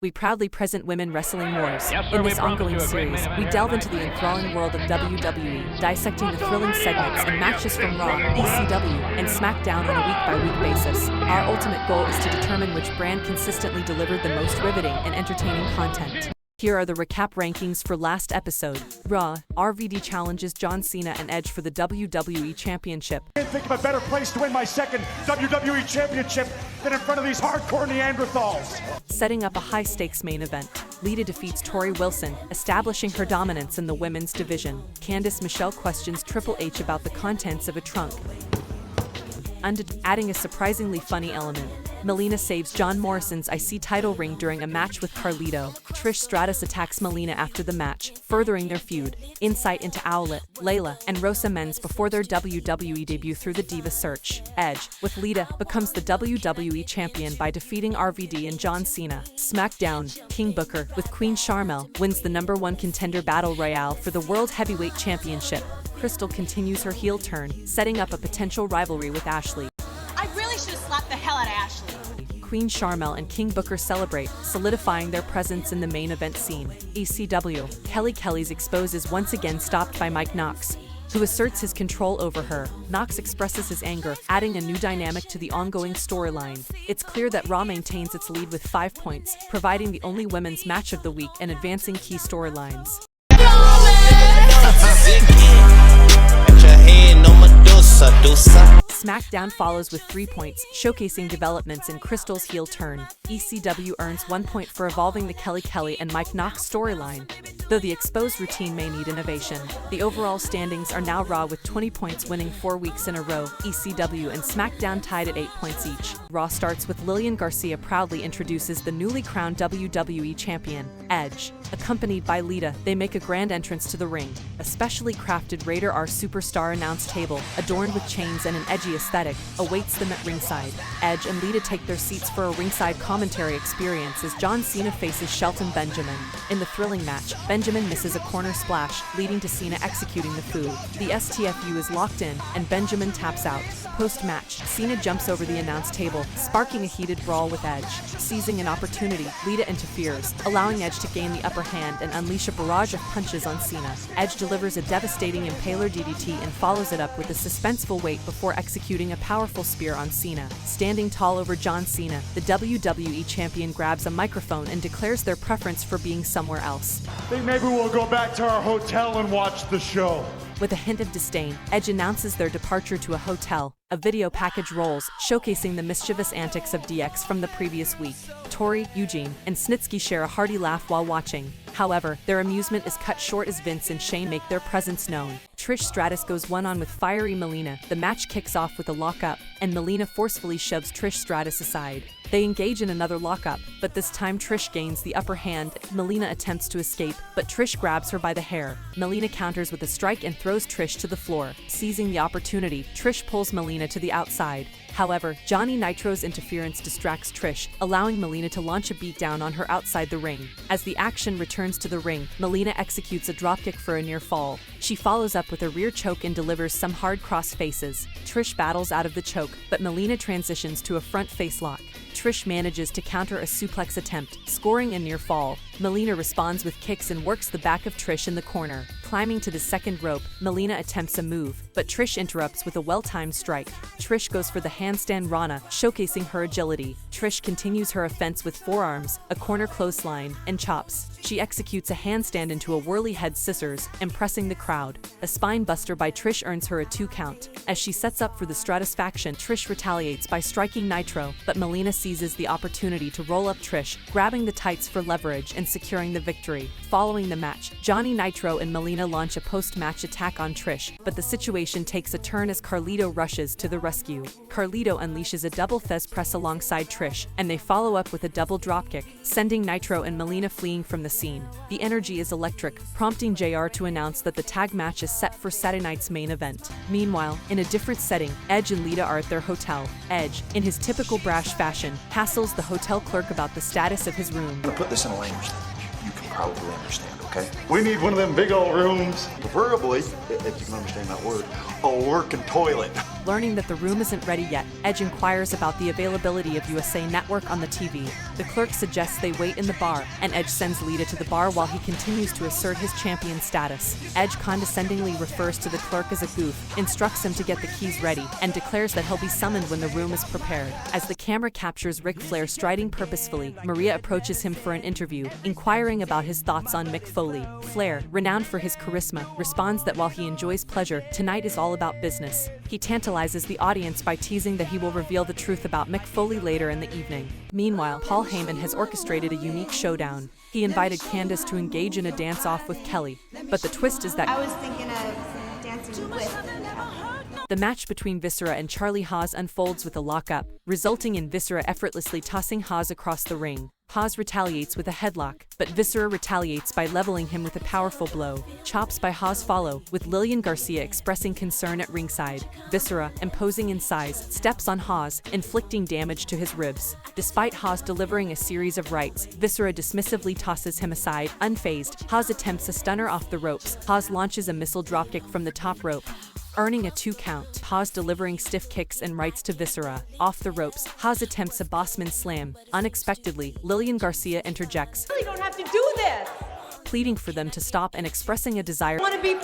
we proudly present Women Wrestling Wars. In this ongoing series, we delve into the enthralling world of WWE, dissecting the thrilling segments and matches from Raw, ECW, and SmackDown on a week-by-week basis. Our ultimate goal is to determine which brand consistently delivered the most riveting and entertaining content. Here are the recap rankings for last episode. Raw, RVD challenges John Cena and Edge for the WWE Championship. I can't think of a better place to win my second WWE Championship than in front of these hardcore Neanderthals. Setting up a high-stakes main event, Lita defeats Torrie Wilson, establishing her dominance in the women's division. Candice Michelle questions Triple H about the contents of a trunk, adding a surprisingly funny element. Melina saves John Morrison's IC title ring during a match with Carlito. Trish Stratus attacks Melina after the match, furthering their feud. Insight into Owlet, Layla, and Rosa Mendes before their WWE debut through the Diva search. Edge, with Lita, becomes the WWE champion by defeating RVD and John Cena. SmackDown, King Booker, with Queen Sharmell, wins the #1 contender battle royale for the World Heavyweight Championship. Kristal continues her heel turn, setting up a potential rivalry with Ashley. I really should have slapped the hell out of Ashley. Queen Sharmell and King Booker celebrate, solidifying their presence in the main event scene. ECW, Kelly's Expose is once again stopped by Mike Knox, who asserts his control over her. Knox expresses his anger, adding a new dynamic to the ongoing storyline. It's clear that Raw maintains its lead with 5 points, providing the only women's match of the week and advancing key storylines. SmackDown follows with 3 points, showcasing developments in Kristal's heel turn. ECW earns 1 point for evolving the Kelly and Mike Knox storyline. Though the exposed routine may need innovation, the overall standings are now Raw with 20 points, winning 4 weeks in a row. ECW and SmackDown tied at 8 points each. Raw starts with Lilian. Garcia proudly introduces the newly crowned WWE champion, Edge. Accompanied by Lita, they make a grand entrance to the ring. A specially crafted Raider R Superstar announce table, adorned with chains and an edgy aesthetic, awaits them at ringside. Edge and Lita take their seats for a ringside commentary experience as John Cena faces Shelton Benjamin. In the thrilling match, Benjamin misses a corner splash, leading to Cena executing the foo. The STFU is locked in, and Benjamin taps out. Post-match, Cena jumps over the announce table, sparking a heated brawl with Edge. Seizing an opportunity, Lita interferes, allowing Edge to gain the upper hand and unleash a barrage of punches on Cena. Edge delivers a devastating impaler DDT and follows it up with a suspenseful wait before executing a powerful spear on Cena. Standing tall over John Cena, the WWE champion grabs a microphone and declares their preference for being somewhere else. Think maybe we'll go back to our hotel and watch the show. With a hint of disdain, Edge announces their departure to a hotel. A video package rolls, showcasing the mischievous antics of DX from the previous week. Torrie, Eugene, and Snitsky share a hearty laugh while watching. However, their amusement is cut short as Vince and Shane make their presence known. Trish Stratus goes one-on with fiery Melina. The match kicks off with a lockup, and Melina forcefully shoves Trish Stratus aside. They engage in another lockup, but this time Trish gains the upper hand. Melina attempts to escape, but Trish grabs her by the hair. Melina counters with a strike and throws Trish to the floor. Seizing the opportunity, Trish pulls Melina to the outside. However, Johnny Nitro's interference distracts Trish, allowing Melina to launch a beatdown on her outside the ring. As the action returns to the ring, Melina executes a dropkick for a near fall. She follows up with a rear choke and delivers some hard cross faces. Trish battles out of the choke, but Melina transitions to a front face lock. Trish manages to counter a suplex attempt, scoring a near fall. Melina responds with kicks and works the back of Trish in the corner. Climbing to the second rope, Melina attempts a move, but Trish interrupts with a well-timed strike. Trish goes for the handstand Rana, showcasing her agility. Trish continues her offense with forearms, a corner clothesline, and chops. She executes a handstand into a whirly head scissors, impressing the crowd. A spine buster by Trish earns her a 2 count. As she sets up for the Stratus faction, Trish retaliates by striking Nitro, but Melina seizes the opportunity to roll up Trish, grabbing the tights for leverage and securing the victory. Following the match, Johnny Nitro and Melina launch a post-match attack on Trish, but the situation takes a turn as Carlito rushes to the rescue. Carlito unleashes a double Fez press alongside Trish, and they follow up with a double dropkick, sending Nitro and Melina fleeing from the scene. The energy is electric, prompting JR to announce that the tag match is set for Saturday night's main event. Meanwhile, in a different setting, Edge and Lita are at their hotel. Edge, in his typical brash fashion, hassles the hotel clerk about the status of his room. I'm gonna put this in a language that you can probably understand, okay? We need one of them big old rooms. Preferably, if you can understand that word, a working toilet. Learning that the room isn't ready yet, Edge inquires about the availability of USA Network on the TV. The clerk suggests they wait in the bar, and Edge sends Lita to the bar while he continues to assert his champion status. Edge condescendingly refers to the clerk as a goof, instructs him to get the keys ready, and declares that he'll be summoned when the room is prepared. As the camera captures Ric Flair striding purposefully, Maria approaches him for an interview, inquiring about his thoughts on Mick Foley. Flair, renowned for his charisma, responds that while he enjoys pleasure, tonight is all about business. He tantalizes the audience by teasing that he will reveal the truth about Mick Foley later in the evening. Meanwhile, Paul Heyman has orchestrated a unique showdown. He invited Candice to engage in a dance-off with Kelly, but the twist is that I was thinking of dancing with. the match between Viscera and Charlie Haas unfolds with a lockup, resulting in Viscera effortlessly tossing Haas across the ring. Haas retaliates with a headlock, but Viscera retaliates by leveling him with a powerful blow. Chops by Haas follow, with Lilian Garcia expressing concern at ringside. Viscera, imposing in size, steps on Haas, inflicting damage to his ribs. Despite Haas delivering a series of rights, Viscera dismissively tosses him aside. Unfazed, Haas attempts a stunner off the ropes. Haas launches a missile dropkick from the top rope, earning a 2 count. Haas delivering stiff kicks and rights to Viscera. Off the ropes, Haas attempts a Bossman slam. Unexpectedly, Lilian Garcia interjects, You don't have to do this. pleading for them to stop and expressing a desire. I want to be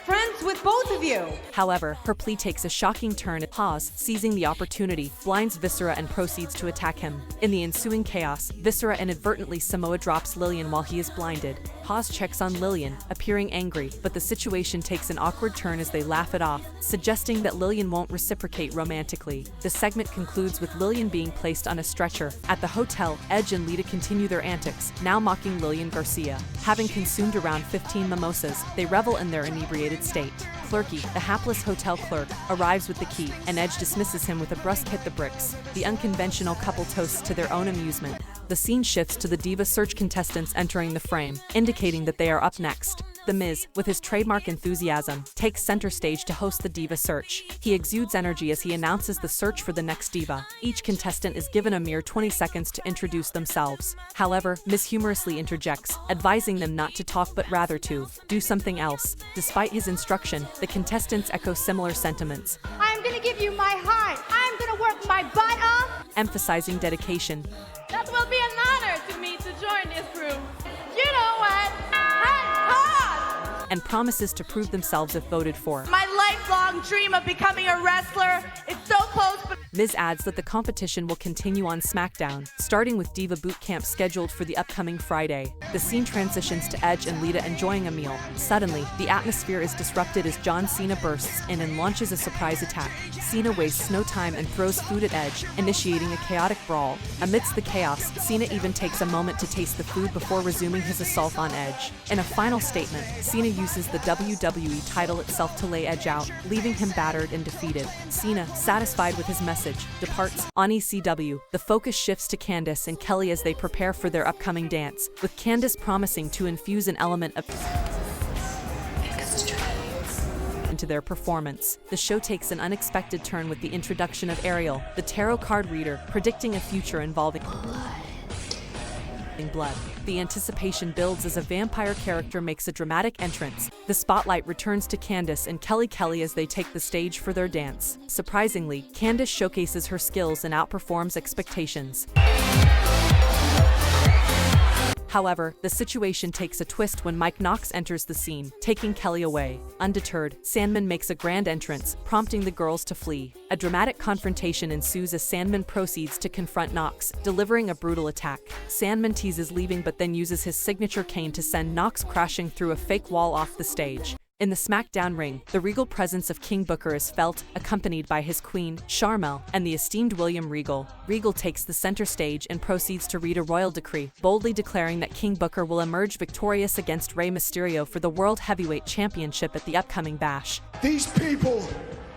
friends with both of you. However, her plea takes a shocking turn. Haas, seizing the opportunity, blinds Viscera and proceeds to attack him. In the ensuing chaos, Viscera inadvertently Samoa drops Lilian while he is blinded. Haas checks on Lilian, appearing angry, but the situation takes an awkward turn as they laugh it off, suggesting that Lilian won't reciprocate romantically. The segment concludes with Lilian being placed on a stretcher. At the hotel, Edge and Lita continue their antics, now mocking Lilian Garcia. Having consumed around 15 mimosas, they revel in their inebriated state. Clerky, the hapless hotel clerk, arrives with the key, and Edge dismisses him with a brusque hit the bricks. The unconventional couple toasts to their own amusement. The scene shifts to the Diva search contestants entering the frame, indicating that they are up next. The Miz, with his trademark enthusiasm, takes center stage to host the Diva search. He exudes energy as he announces the search for the next Diva. Each contestant is given a mere 20 seconds to introduce themselves. However, Miz humorously interjects, advising them not to talk but rather to do something else. Despite his instruction, the contestants echo similar sentiments, I'm gonna give you my heart. I'm gonna work my butt off. emphasizing dedication. That will be an honor to me to join this group. You know what? Hot! And promises to prove themselves if voted for. My lifelong dream of becoming a wrestler is so close, but Miz adds that the competition will continue on SmackDown, starting with Diva Boot Camp scheduled for the upcoming Friday. The scene transitions to Edge and Lita enjoying a meal. Suddenly, the atmosphere is disrupted as John Cena bursts in and launches a surprise attack. Cena wastes no time and throws food at Edge, initiating a chaotic brawl. Amidst the chaos, Cena even takes a moment to taste the food before resuming his assault on Edge. In a final statement, Cena uses the WWE title itself to lay Edge out, leaving him battered and defeated. Cena, satisfied with his message, departs. On ECW, the focus shifts to Candice and Kelly as they prepare for their upcoming dance, with Candice promising to infuse an element of into their performance. The show takes an unexpected turn with the introduction of Ariel, the tarot card reader, predicting a future involving blood. The anticipation builds as a vampire character makes a dramatic entrance. The spotlight returns to Candice and Kelly as they take the stage for their dance. Surprisingly, Candice showcases her skills and outperforms expectations. However, the situation takes a twist when Mike Knox enters the scene, taking Kelly away. Undeterred, Sandman makes a grand entrance, prompting the girls to flee. A dramatic confrontation ensues as Sandman proceeds to confront Knox, delivering a brutal attack. Sandman teases leaving but then uses his signature cane to send Knox crashing through a fake wall off the stage. In the SmackDown ring, the regal presence of King Booker is felt, accompanied by his queen, Sharmell, and the esteemed William Regal. Regal takes the center stage and proceeds to read a royal decree, boldly declaring that King Booker will emerge victorious against Rey Mysterio for the World Heavyweight Championship at the upcoming Bash. These people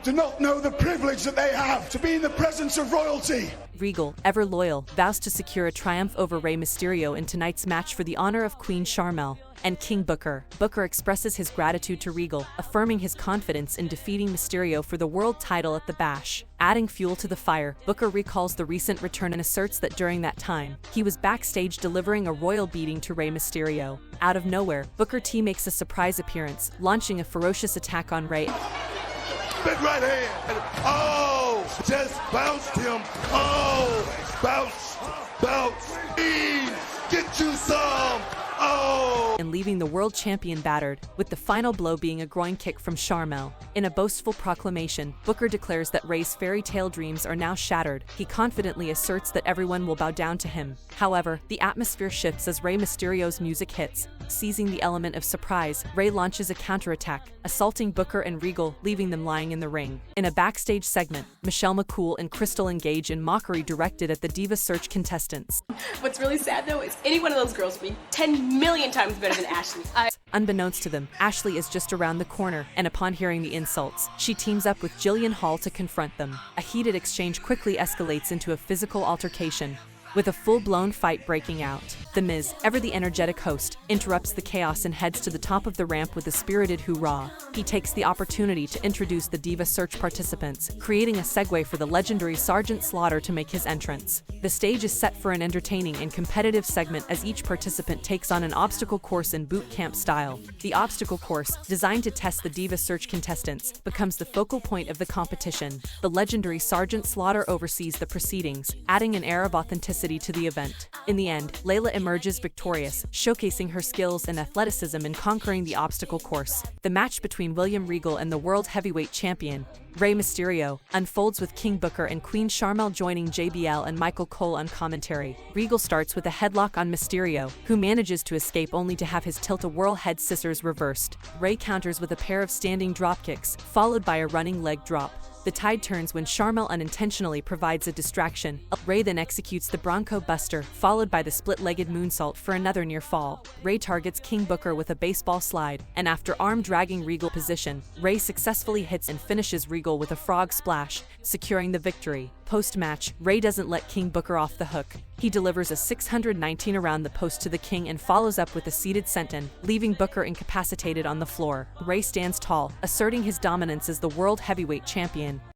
do not know the privilege that they have to be in the presence of royalty. Regal, ever loyal, vows to secure a triumph over Rey Mysterio in tonight's match for the honor of Queen Sharmell and King Booker. Booker expresses his gratitude to Regal, affirming his confidence in defeating Mysterio for the world title at the Bash. Adding fuel to the fire, Booker recalls the recent return and asserts that during that time, he was backstage delivering a royal beating to Rey Mysterio. Out of nowhere, Booker T makes a surprise appearance, launching a ferocious attack on Rey. big right hand. Oh, just bounced him. Oh, bounce. Please, get you some. Oh. And leaving the world champion battered, with the final blow being a groin kick from Sharmell. In a boastful proclamation, Booker declares that Ray's fairy tale dreams are now shattered. He confidently asserts that everyone will bow down to him. However, the atmosphere shifts as Rey Mysterio's music hits. Seizing the element of surprise, Ray launches a counterattack, assaulting Booker and Regal, leaving them lying in the ring. In a backstage segment, McCool and Kristal engage in mockery directed at the Diva Search contestants. What's really sad though is any one of those girls would be 10 million times better than Ashley. Unbeknownst to them, Ashley is just around the corner, and upon hearing the insults, she teams up with Jillian Hall to confront them. A heated exchange quickly escalates into a physical altercation, with a full-blown fight breaking out. The Miz, ever the energetic host, interrupts the chaos and heads to the top of the ramp with a spirited hoorah. He takes the opportunity to introduce the Diva Search participants, creating a segue for the legendary Sergeant Slaughter to make his entrance. The stage is set for an entertaining and competitive segment as each participant takes on an obstacle course in boot camp style. The obstacle course, designed to test the Diva Search contestants, becomes the focal point of the competition. The legendary Sergeant Slaughter oversees the proceedings, adding an air of authenticity to the event. In the end, Layla emerges victorious, showcasing her skills and athleticism in conquering the obstacle course. The match between William Regal and the World Heavyweight Champion, Rey Mysterio, unfolds with King Booker and Queen Sharmell joining JBL and McCool on commentary. Regal starts with a headlock on Mysterio, who manages to escape only to have his tilt-a-whirl head scissors reversed. Rey counters with a pair of standing dropkicks, followed by a running leg drop. The tide turns when Sharmell unintentionally provides a distraction. Rey then executes the Bronco Buster, followed by the split-legged moonsault for another near fall. Rey targets King Booker with a baseball slide, and after arm-dragging Regal position, Rey successfully hits and finishes Regal with a frog splash, securing the victory. Post-match, Rey doesn't let King Booker off the hook. He delivers a 619 around the post to the King and follows up with a seated senton, leaving Booker incapacitated on the floor. Rey stands tall, asserting his dominance as the World Heavyweight Champion.